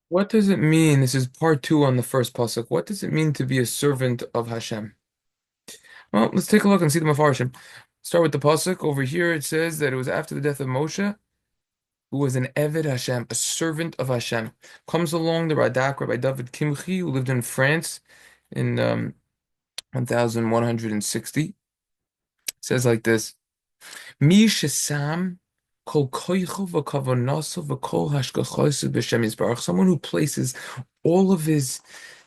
What does it mean? This is part two on the first pasuk. What does it mean to be a servant of Hashem? Well, let's take a look and see the mafarshim. Start with the pasuk. Over here it says that it was after the death of Moshe, who was an Eved Hashem, a servant of Hashem. Comes along the Radak, Rabbi David Kimchi, who lived in France in 1160. Says like this. Mi shesam kol koicho v'kavonaso v'kol hashgachosu b'Shem Yisbarach. Someone who places all of his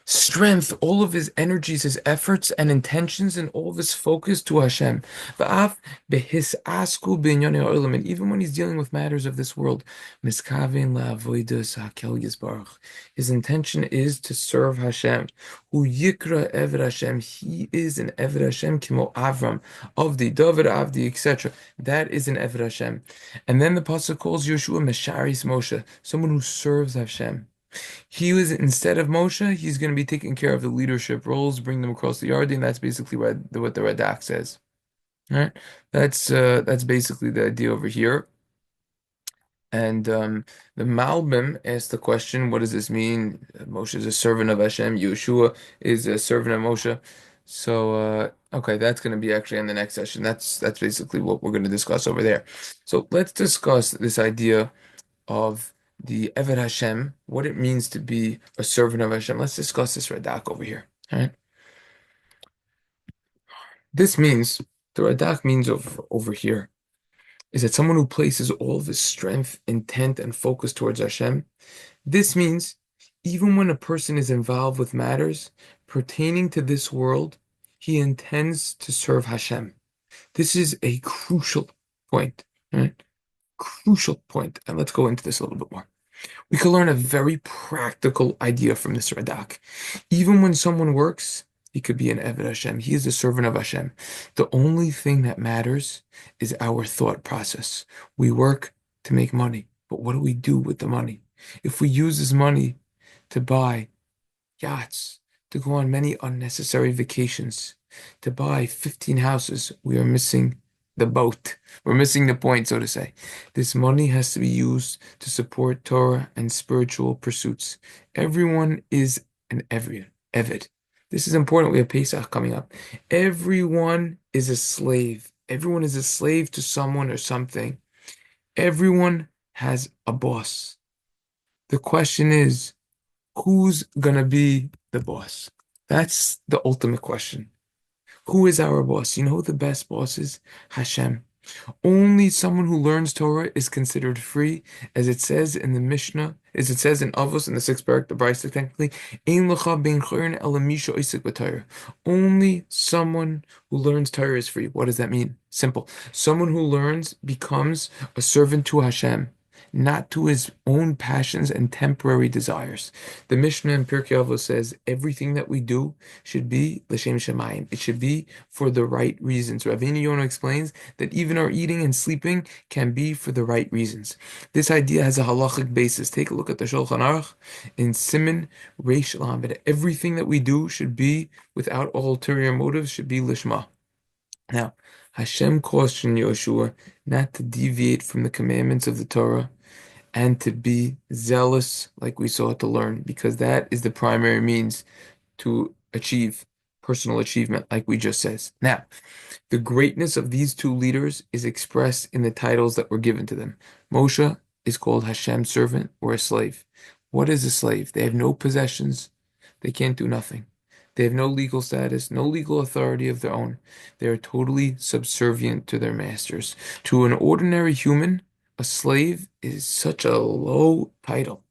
strength, all of his energies, his efforts and intentions, and all of his focus to Hashem. V'af behisasku b'inyanei ha'olam. And even when he's dealing with matters of this world, miskaven la'avodas hakel Yisbarach. His intention is to serve Hashem. Hu yikra Eved Hashem. He is an Eved Hashem kimo Avram, of the David, Avdi, etc. That is an Eved Hashem. And then the pasuk calls Yehoshua Mesharis Moshe, someone who serves Hashem. He was, instead of Moshe, he's going to be taking care of the leadership roles, bring them across the Yarden. That's basically what the Radak says. All right, that's basically the idea over here. And the Malbim asked the question, what does this mean? Moshe is a servant of Hashem. Yehoshua is a servant of Moshe. So, okay, that's going to be actually in the next session. That's basically what we're going to discuss over there. So let's discuss this idea of the Eved Hashem, what it means to be a servant of Hashem. Let's discuss this Radak over here. All right. This means, the Radak means over here, is that someone who places all of his strength, intent, and focus towards Hashem. This means even when a person is involved with matters pertaining to this world, he intends to serve Hashem. This is a crucial point, right? Crucial point. And let's go into this a little bit more. We can learn a very practical idea from this Radak. Even when someone works, he could be an Eved Hashem. He is a servant of Hashem. The only thing that matters is our thought process. We work to make money, but what do we do with the money? If we use this money to buy yachts, to go on many unnecessary vacations, to buy 15 houses, we are missing the boat. We're missing the point, so to say. This money has to be used to support Torah and spiritual pursuits. Everyone is an Eved. This is important. We have Pesach coming up. Everyone is a slave. Everyone is a slave to someone or something. Everyone has a boss. The question is, who's gonna be the boss? That's the ultimate question. Who is our boss? You know who the best boss is? Hashem. Only someone who learns Torah is considered free, as it says in the Mishnah, as it says in Avos in the sixth parak, the Brisa technically, Ein lecha ben chorin ela misha oisek b'Torah. Only someone who learns Torah is free. What does that mean? Simple. Someone who learns becomes a servant to Hashem, not to his own passions and temporary desires. The Mishnah in Pirkei Avos says everything that we do should be l'shem shamayim. It should be for the right reasons. Ravina Yonah explains that even our eating and sleeping can be for the right reasons. This idea has a halachic basis. Take a look at the Shulchan Aruch in Siman Reish Lamed. Everything that we do should be without ulterior motives, should be lishma. Now, Hashem cautioned Yehoshua not to deviate from the commandments of the Torah and to be zealous, like we saw, to learn, because that is the primary means to achieve personal achievement, like we just said. Now, the greatness of these two leaders is expressed in the titles that were given to them. Moshe is called Hashem's servant or a slave. What is a slave? They have no possessions. They can't do nothing. They have no legal status, no legal authority of their own. They are totally subservient to their masters. To an ordinary human, a slave is such a low title.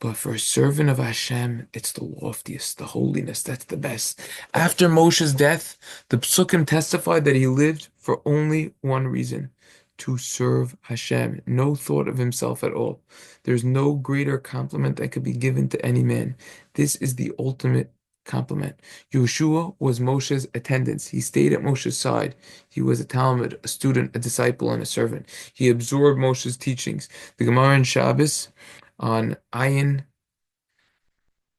But for a servant of Hashem, it's the loftiest, the holiness, that's the best. After Moshe's death, the Psukim testified that he lived for only one reason, to serve Hashem. No thought of himself at all. There's no greater compliment that could be given to any man. This is the ultimate compliment. Yehoshua was Moshe's attendant. He stayed at Moshe's side. He was a Talmud, a student, a disciple, and a servant. He absorbed Moshe's teachings. The Gemara in Shabbos on Ayin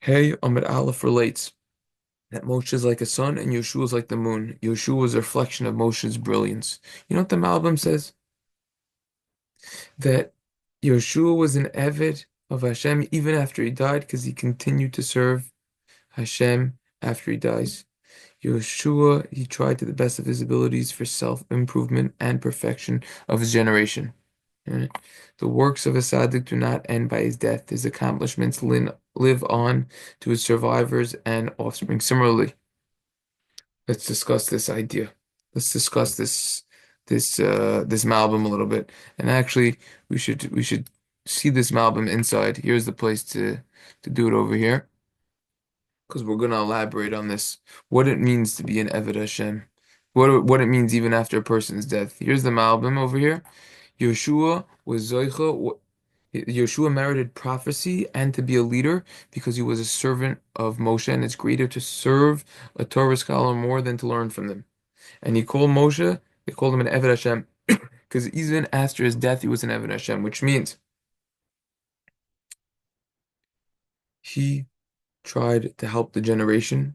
Hey Amid Aleph relates that Moshe is like a sun and Yehoshua is like the moon. Yehoshua is a reflection of Moshe's brilliance. You know what the Malbim says? That Yehoshua was an Eved of Hashem even after he died because he continued to serve Hashem after he dies. Yehoshua, he tried to the best of his abilities for self-improvement and perfection of his generation. Right? The works of a tzaddik do not end by his death. His accomplishments live on to his survivors and offspring. Similarly, let's discuss this idea. Let's discuss this Malbim a little bit. And actually, we should see this Malbim inside. Here's the place to do it over here, because we're going to elaborate on this. What it means to be an Eved Hashem. What it means even after a person's death. Here's the Malbim over here. Yehoshua was Zoicha. Yehoshua merited prophecy and to be a leader because he was a servant of Moshe, and it's greater to serve a Torah scholar more than to learn from them. And he called Moshe, they called him an Eved Hashem, because even after his death, he was an Eved Hashem, which means he tried to help the generation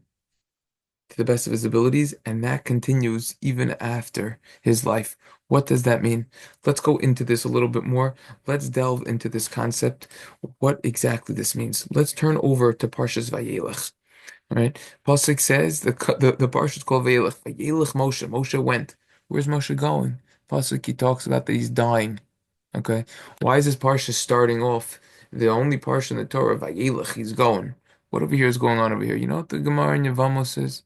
to the best of his abilities, and that continues even after his life. What does that mean? Let's go into this a little bit more. Let's delve into this concept, what exactly this means. Let's turn over to Parshas Vayelech. All right, Pasuk says the parsha is called Vayelech. Vayelech Moshe. Moshe went. Where's Moshe going? Pasuk, he talks about that he's dying. Okay, why is this parsha starting off? The only parsha in the Torah, Vayelech, he's going. What over here is going on over here? You know what the Gemara in Yevamos says?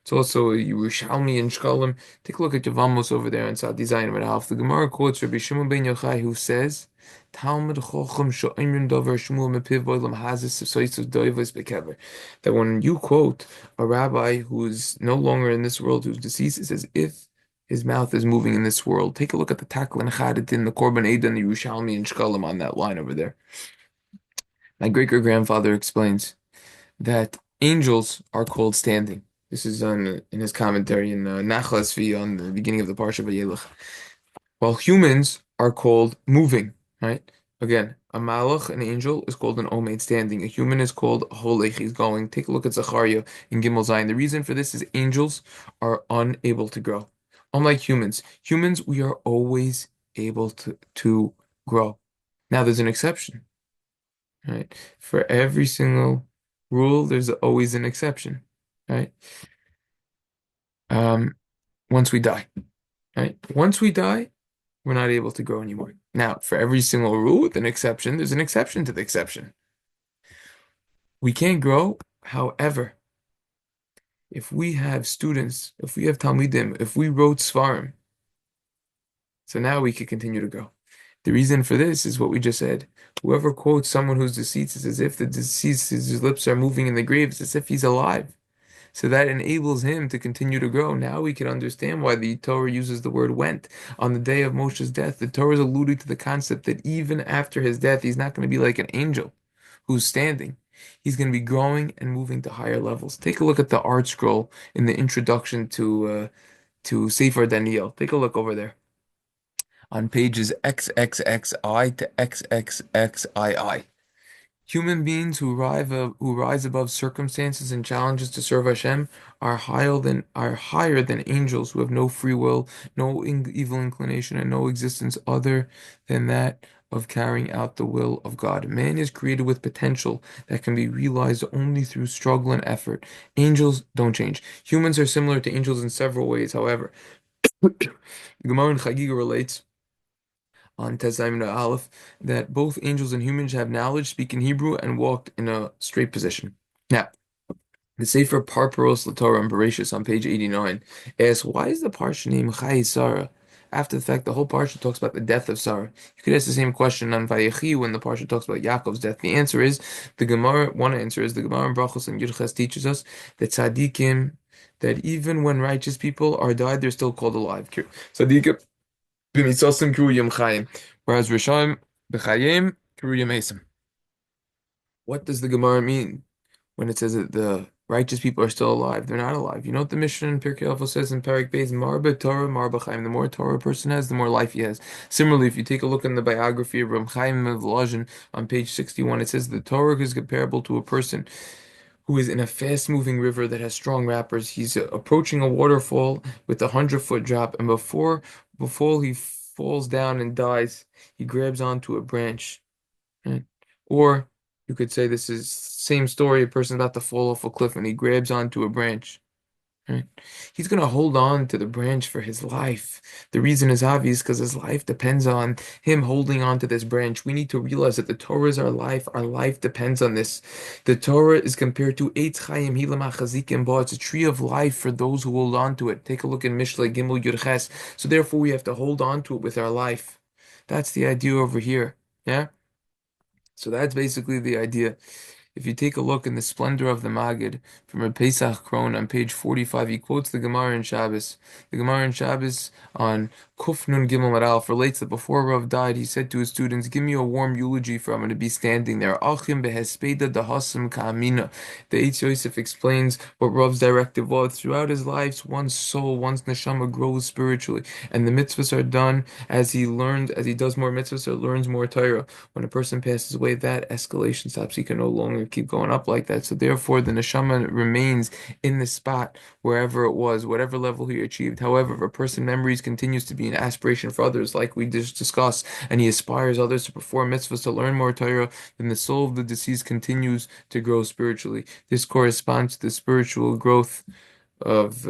It's also Yerushalmi and Shkalim. Take a look at Yevamos over there in Sadi Zayin and Half. The Gemara quotes Rabbi Shimon ben Yochai, who says, Talmud Chochem Sho'imrin Dover Shmuel Mepiv Boilam Hazis Soitzu Doivos Bekever. That when you quote a rabbi who's no longer in this world, who's deceased, it says, if his mouth is moving in this world. Take a look at the Taklin Chaditin, the Korban Eidan, the Yerushalmi and Shkalim on that line over there. My great-great-grandfather explains that angels are called standing. This is in his commentary in Nachlas V on the beginning of the Parsha Vayelech. While humans are called moving, right? Again, a malach, an angel, is called an omeid, standing. A human is called a holech, he's going. Take a look at Zachariah in Gimel Zayin. The reason for this is angels are unable to grow. Unlike humans, we are always able to grow. Now, there's an exception, right? For every single rule, there's always an exception, right? Um, once we die, right? Once we die, we're not able to grow anymore. Now, for every single rule with an exception, there's an exception to the exception. We can't grow. However, if we have students, if we have Talmidim, if we wrote Svarim, so now we can continue to grow. The reason for this is what we just said. Whoever quotes someone who's deceased, it's as if the deceased, his lips are moving in the grave, it's as if he's alive. So that enables him to continue to grow. Now we can understand why the Torah uses the word went. On the day of Moshe's death, the Torah is alluding to the concept that even after his death, he's not going to be like an angel who's standing. He's going to be growing and moving to higher levels. Take a look at the art scroll in the introduction to Sefer Daniel. Take a look over there on pages XXXI to XXXII. Human beings who rise above circumstances and challenges to serve Hashem are higher than angels who have no free will, no evil inclination, and no existence other than that of carrying out the will of God. Man is created with potential that can be realized only through struggle and effort. Angels don't change. Humans are similar to angels in several ways, however. The Gemara in Chagiga relates on Tezayim Aleph that both angels and humans have knowledge, speak in Hebrew, and walked in a straight position. Now, the Sefer Parparos LaTorah and Bereshis on page 89 asks, why is the parsha named Chai Sarah? After the fact, the whole parsha talks about the death of Sarah. You could ask the same question on Vayechi when the parsha talks about Yaakov's death. The answer is, one answer is the Gemara in Brachos and Yudches teaches us that tzaddikim, that even when righteous people are died, they're still called alive. Tzaddikim b'mitzosim kiruyim chayim, whereas Rishayim b'chayim kiruyim esim. What does the Gemara mean when it says that the righteous people are still alive? They're not alive. You know what the Mishnah in Pirkei Avos says in Parak Beis? Marba Torah, Marba Chaim. The more Torah a person has, the more life he has. Similarly, if you take a look in the biography of Ram Chaim of Volozhin on page 61, it says the Torah is comparable to a person who is in a fast-moving river that has strong rappers. He's approaching a waterfall with a 100-foot drop, and before he falls down and dies, he grabs onto a branch. Right? Or you could say this is same story, a person about to fall off a cliff and he grabs onto a branch. Right? He's going to hold on to the branch for his life. The reason is obvious because his life depends on him holding on to this branch. We need to realize that the Torah is our life. Our life depends on this. The Torah is compared to Eitz Chaim Hilam HaChazikim Ba. It's a tree of life for those who hold on to it. Take a look in Mishle Gimel Yud Ches. So therefore, we have to hold on to it with our life. That's the idea over here. Yeah. So that's basically the idea. If you take a look in the Splendor of the Maggid from Reb Pesach Kron on page 45, he quotes the Gemara in Shabbos. The Gemara in Shabbos on Kuf Nun Gimel Aleph relates that before Rav died, he said to his students, "Give me a warm eulogy for I'm going to be standing there." Achim behespeda dahasim ka'amina. The Eitz Yosef explains what Rav's directive was. Throughout his life, one's soul, one's neshama grows spiritually, and the mitzvahs are done as he learns, as he does more mitzvahs or learns more Torah. When a person passes away, that escalation stops. He can no longer keep going up like that. So therefore, the neshama remains in the spot wherever it was, whatever level he achieved. However, if a person memories continues to be an aspiration for others, like we just discussed, and he aspires others to perform mitzvahs to learn more Torah, then the soul of the deceased continues to grow spiritually. This corresponds to the spiritual growth of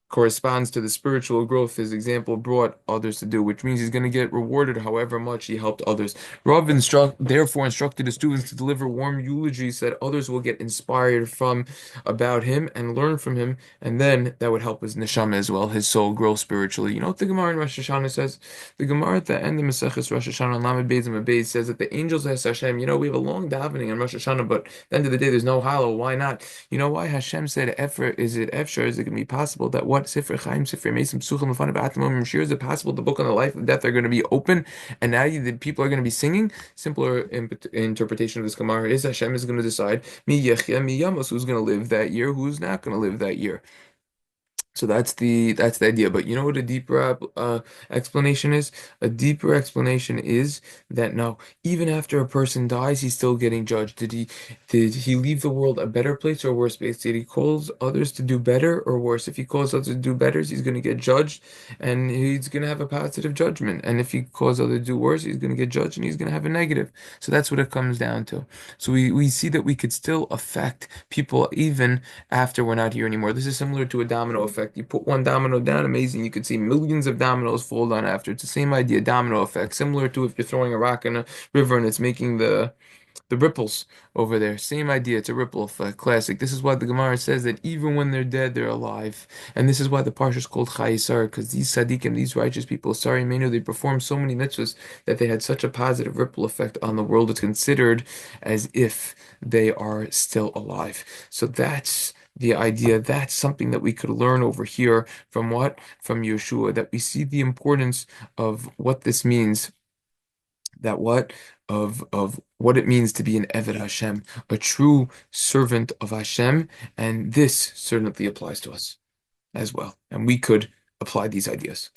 corresponds to the spiritual growth his example brought others to do, which means he's going to get rewarded however much he helped others. Therefore instructed his students to deliver warm eulogies that others will get inspired from about him and learn from him, and then that would help his neshama as well, his soul grow spiritually. You know what the Gemara in Rosh Hashanah says? The Gemara at the end of Maseches Rosh Hashanah on Lamed Beis and Beis says that the angels ask Hashem, we have a long davening on Rosh Hashanah, but at the end of the day there's no hallow. Why not? You know why Hashem said, "Efer, is it Efshar? Is it going to be possible that what Sefer Chaim, Sefer Mesim, Psuchim, Lefanav, Atamim, Shir, is it possible the book on the life and death are going to be open, and now the people are going to be singing?" Simpler interpretation of this Gemara is Hashem is going to decide Mi Yechya, Mi Yamos, who's going to live that year, who's not going to live that year. So that's the idea. But you know what a deeper explanation is? A deeper explanation is that no, even after a person dies, he's still getting judged. Did he leave the world a better place or a worse place? Did he cause others to do better or worse? If he calls others to do better, he's going to get judged and he's going to have a positive judgment. And if he calls others to do worse, he's going to get judged and he's going to have a negative. So that's what it comes down to. So we see that we could still affect people even after we're not here anymore. This is similar to a domino effect. You put one domino down, amazing. You could see millions of dominoes fall down after. It's the same idea, domino effect, similar to if you're throwing a rock in a river and it's making the ripples over there. Same idea. It's a ripple effect. Classic. This is why the Gemara says that even when they're dead, they're alive. And this is why the parsha is called Chayisar, because these tzaddikim, these righteous people, sorry, Menu, they performed so many mitzvahs that they had such a positive ripple effect on the world. It's considered as if they are still alive. So that's the idea. That's something that we could learn over here from what? From Yehoshua, that we see the importance of what this means, that what of what it means to be an Eved Hashem, a true servant of Hashem, and this certainly applies to us as well. And we could apply these ideas.